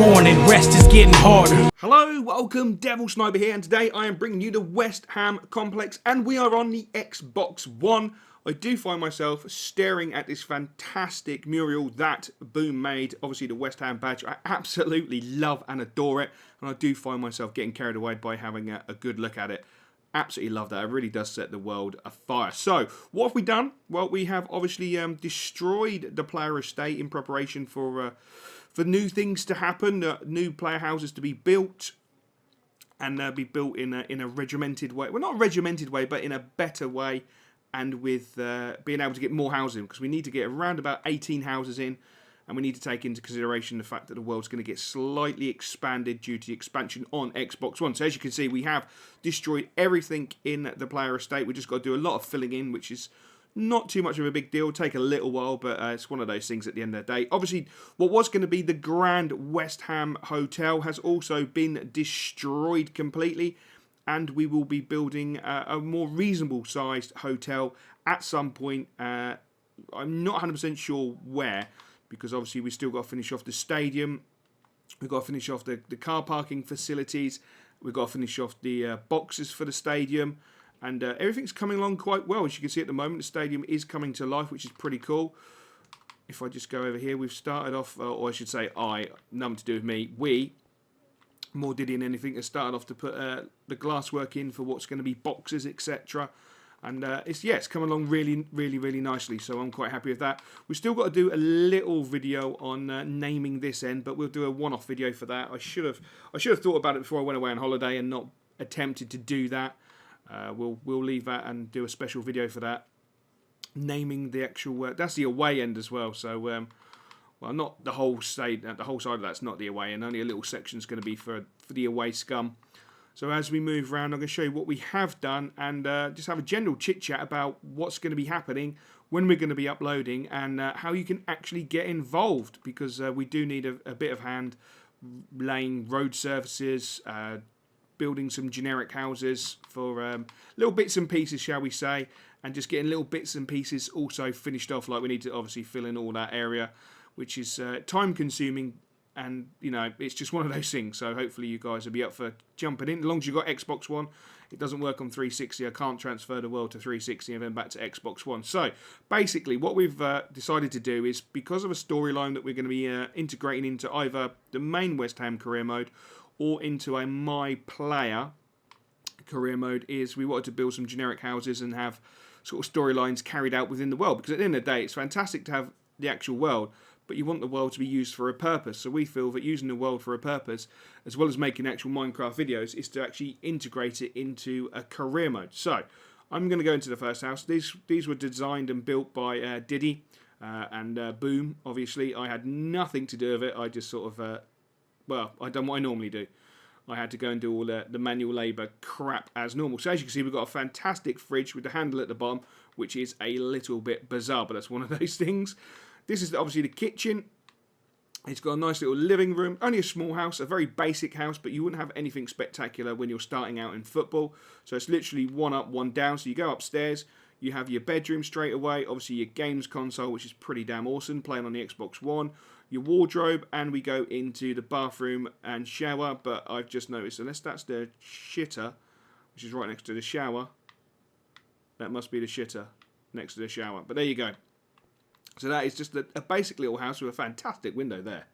morning, rest is getting harder. Hello, welcome, Devil Sniper here, and today I am bringing you the West Ham complex, and we are on the Xbox One. I do find myself staring at this fantastic mural that Boom made, obviously the West Ham badge. I absolutely love and adore it, and I do find myself getting carried away by having a good look at it. Absolutely love that. It really does set the world afire. So, what have we done? Well, we have obviously destroyed the player estate in preparation for new things to happen, new player houses to be built, and be built in a regimented way. Well, not a regimented way, but in a better way, and with being able to get more housing, because we need to get around about 18 houses in, and we need to take into consideration the fact that the world's going to get slightly expanded due to the expansion on Xbox One. So as you can see, we have destroyed everything in the player estate. We've just got to do a lot of filling in, which is not too much of a big deal. It'll take a little while, but it's one of those things at the end of the day. Obviously, what was going to be the Grand West Ham Hotel has also been destroyed completely, and we will be building a more reasonable sized hotel at some point. I'm not 100% sure where, because obviously we've still got to finish off the stadium. We've got to finish off the car parking facilities. We've got to finish off the boxes for the stadium. And everything's coming along quite well. As you can see at the moment, the stadium is coming to life, which is pretty cool. If I just go over here, we've started off, or I should say nothing to do with me, we, more Diddy than anything, has started off to put the glasswork in for what's going to be boxes, etc. And it's coming along really nicely, so I'm quite happy with that. We've still got to do a little video on naming this end, but we'll do a one-off video for that. I should have thought about it before I went away on holiday and not attempted to do that. We'll leave that and do a special video for that, naming the actual. That's the away end as well. So, well, not the whole side. The whole side of that's not the away end. Only a little section is going to be for the away scum. So as we move around, I'm going to show you what we have done and just have a general chit chat about what's going to be happening, when we're going to be uploading, and how you can actually get involved, because we do need a bit of hand laying road surfaces. Building some generic houses for little bits and pieces, shall we say, and just getting little bits and pieces also finished off. Like we need to obviously fill in all that area, which is time consuming, and you know, it's just one of those things. So hopefully you guys will be up for jumping in. As long as you've got Xbox One, it doesn't work on 360. I can't transfer the world to 360 and then back to Xbox One. So basically what we've decided to do is, because of a storyline that we're going to be integrating into either the main West Ham career mode or into a My Player career mode, is we wanted to build some generic houses and have sort of storylines carried out within the world. Because at the end of the day, it's fantastic to have the actual world, but you want the world to be used for a purpose. So we feel that using the world for a purpose, as well as making actual Minecraft videos, is to actually integrate it into a career mode. So I'm going to go into the first house. These were designed and built by Diddy and Boom. Obviously, I had nothing to do with it. I just sort of well, I've done what I normally do. I had to go and do all the manual labour crap as normal. So as you can see, we've got a fantastic fridge with the handle at the bottom, which is a little bit bizarre, but that's one of those things. This is obviously the kitchen. It's got a nice little living room. Only a small house, a very basic house, but you wouldn't have anything spectacular when you're starting out in football. So it's literally one up, one down. So you go upstairs, you have your bedroom straight away. Obviously your games console, which is pretty damn awesome, playing on the Xbox One. Your wardrobe, and we go into the bathroom and shower. But I've just noticed, unless that's the shitter, which is right next to the shower, that must be the shitter next to the shower. But there you go. So that is just a basic little house with a fantastic window there.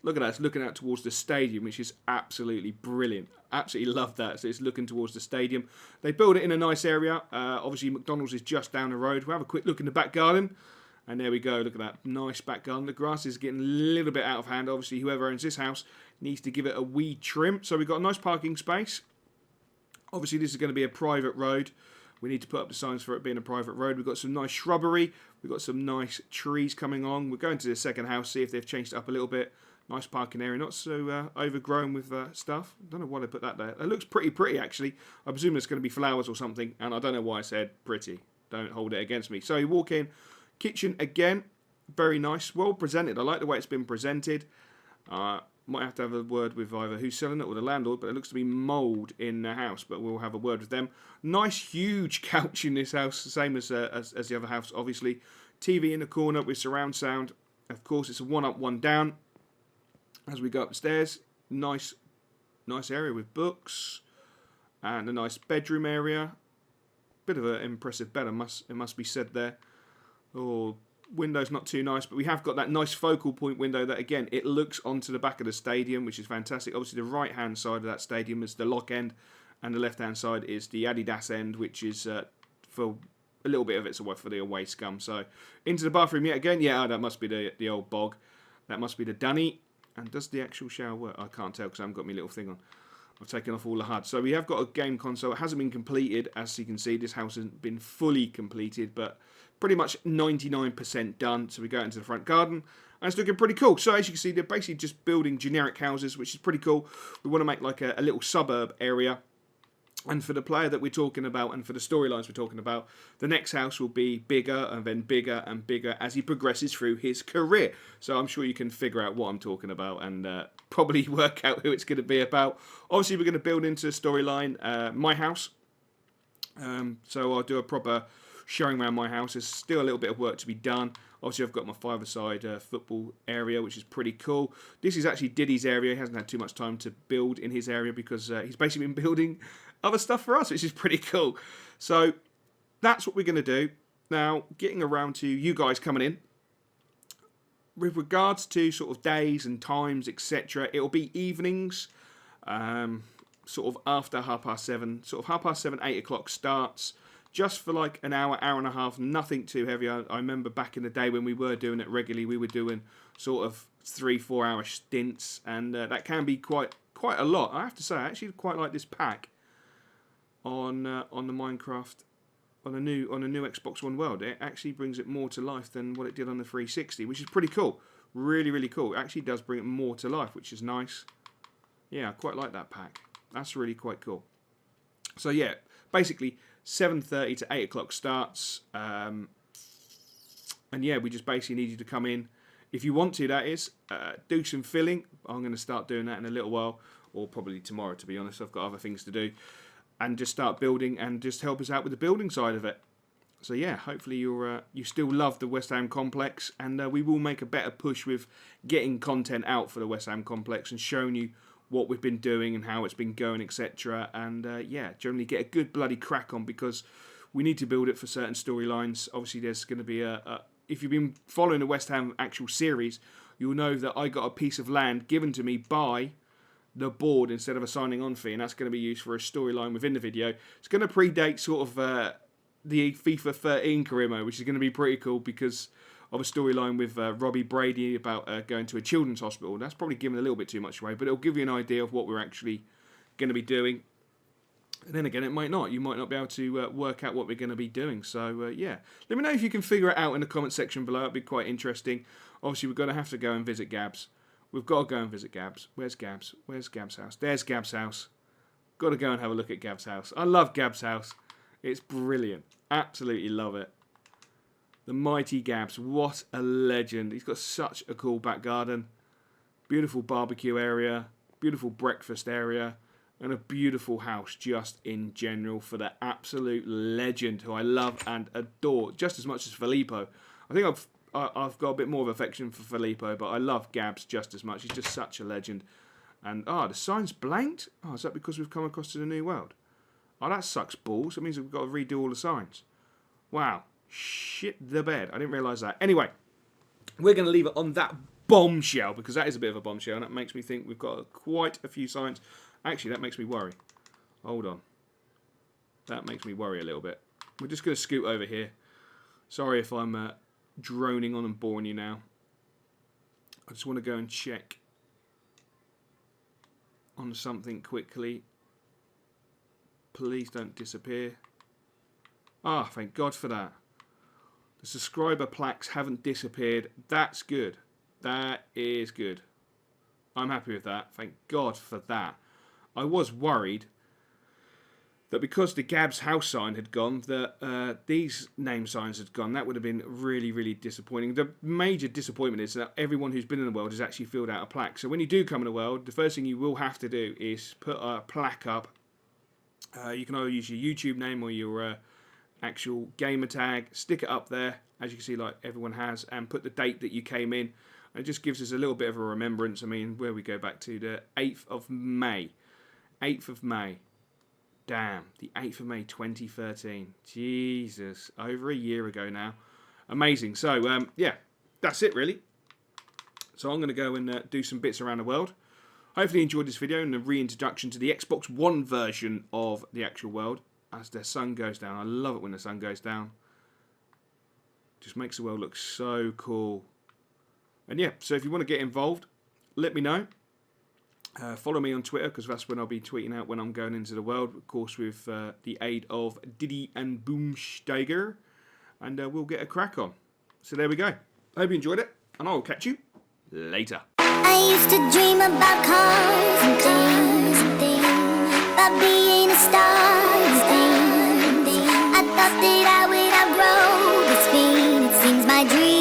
Look at that, it's looking out towards the stadium, which is absolutely brilliant. Absolutely love that. So it's looking towards the stadium. They build it in a nice area. Obviously McDonald's is just down the road. We'll have a quick look in the back garden. And there we go, look at that, nice back garden. The grass is getting a little bit out of hand. Obviously, whoever owns this house needs to give it a wee trim. So we've got a nice parking space. Obviously, this is going to be a private road. We need to put up the signs for it being a private road. We've got some nice shrubbery. We've got some nice trees coming on. We're going to the second house, see if they've changed it up a little bit. Nice parking area, not so overgrown with stuff. I don't know why they put that there. It looks pretty, actually. I presume it's going to be flowers or something, and I don't know why I said pretty. Don't hold it against me. So you walk in. Kitchen again, very nice, well presented. I like the way it's been presented. Might have to have a word with either who's selling it or the landlord, but it looks to be mould in the house, but we'll have a word with them. Nice huge couch in this house, the same as the other house, obviously. TV in the corner with surround sound. Of course, it's a one up, one down. As we go upstairs, nice area with books and a nice bedroom area. Bit of an impressive bed, it must be said there. Oh, window's not too nice, but we have got that nice focal point window that, again, it looks onto the back of the stadium, which is fantastic. Obviously, the right-hand side of that stadium is the lock end, and the left-hand side is the Adidas end, which is for a little bit of it's away for the away scum. So, into the bathroom yet again. Yeah, that must be the old bog. That must be the dunny. And does the actual shower work? I can't tell because I haven't got my little thing on. I've taken off all the HUD. So we have got a game console. It hasn't been completed. As you can see, this house hasn't been fully completed, but pretty much 99% done. So we go into the front garden, and it's looking pretty cool. So as you can see, they're basically just building generic houses, which is pretty cool. We want to make like a little suburb area. And for the player that we're talking about, and for the storylines we're talking about, the next house will be bigger and then bigger and bigger as he progresses through his career. So I'm sure you can figure out what I'm talking about and probably work out who it's going to be about. Obviously, we're going to build into the storyline my house. So I'll do a proper showing around my house. There's still a little bit of work to be done. Obviously, I've got my five-a-side football area, which is pretty cool. This is actually Diddy's area. He hasn't had too much time to build in his area because he's basically been building other stuff for us, which is pretty cool. So that's what we're going to do. Now, getting around to you guys coming in. With regards to sort of days and times, etc., it'll be evenings, sort of after 7:30, sort of 7:30, 8 o'clock starts. Just for like an hour, hour and a half, nothing too heavy. I remember back in the day when we were doing it regularly, we were doing sort of 3-4 hour stints, and that can be quite a lot. I have to say, I actually quite like this pack on the Minecraft on a new Xbox One world. It actually brings it more to life than what it did on the 360, which is pretty cool. Really, really cool. It actually does bring it more to life, which is nice. Yeah, I quite like that pack. That's really quite cool. So yeah, basically 7:30 to 8 o'clock starts, and yeah, we just basically need you to come in if you want to. That is, do some filling. I'm going to start doing that in a little while, or probably tomorrow. To be honest, I've got other things to do, and just start building and just help us out with the building side of it. So yeah, hopefully you still love the West Ham complex, and we will make a better push with getting content out for the West Ham complex and showing you what we've been doing and how it's been going, etc. And yeah, generally get a good bloody crack on, because we need to build it for certain storylines. Obviously, there's going to be if you've been following the West Ham actual series, you'll know that I got a piece of land given to me by the board instead of a signing on fee, and that's going to be used for a storyline within the video. It's going to predate sort of the FIFA 13 career mode, which is going to be pretty cool because of a storyline with Robbie Brady about going to a children's hospital. That's probably giving a little bit too much away, but it'll give you an idea of what we're actually going to be doing. And then again, it might not. You might not be able to work out what we're going to be doing. So, yeah. Let me know if you can figure it out in the comment section below. It'd be quite interesting. Obviously, we're going to have to go and visit Gabs. We've got to go and visit Gabs. Where's Gabs? Where's Gabs' house? There's Gabs' house. Got to go and have a look at Gabs' house. I love Gabs' house. It's brilliant. Absolutely love it. The mighty Gabs, what a legend. He's got such a cool back garden. Beautiful barbecue area, beautiful breakfast area, and a beautiful house just in general for the absolute legend who I love and adore, just as much as Filippo. I think I've got a bit more of affection for Filippo, but I love Gabs just as much. He's just such a legend. And, the sign's blanked? Oh, is that because we've come across to the new world? Oh, that sucks balls. That means we've got to redo all the signs. Wow. Shit the bed. I didn't realise that. Anyway, we're going to leave it on that bombshell, because that is a bit of a bombshell, and that makes me think we've got quite a few signs. Actually, that makes me worry. Hold on. That makes me worry a little bit. We're just going to scoot over here. Sorry if I'm droning on and boring you now. I just want to go and check on something quickly. Please don't disappear. Ah, thank God for that. The subscriber plaques haven't disappeared. That's good. That is good. I'm happy with that. Thank God for that. I was worried that because the Gabs house sign had gone, that these name signs had gone. That would have been really, really disappointing. The major disappointment is that everyone who's been in the world has actually filled out a plaque. So when you do come in the world, the first thing you will have to do is put a plaque up. You can either use your YouTube name or your actual gamer tag, stick it up there, as you can see, like everyone has, and put the date that you came in. It just gives us a little bit of a remembrance. I mean, where we go back to the 8th of May. 8th of May. Damn, the 8th of May 2013. Jesus, over a year ago now. Amazing. So, yeah, that's it really. So I'm going to go and do some bits around the world. Hopefully you enjoyed this video and the reintroduction to the Xbox One version of the actual world as the sun goes down. I love it when the sun goes down. Just makes the world look so cool. And yeah, so if you want to get involved, let me know. Follow me on Twitter, because that's when I'll be tweeting out when I'm going into the world, of course with the aid of Diddy and Boomsteiger, and we'll get a crack on. So there we go. I hope you enjoyed it, and I will catch you later. I used to dream about cars and things, about being a star and things. I thought that I would outgrow this pain. It seems my dream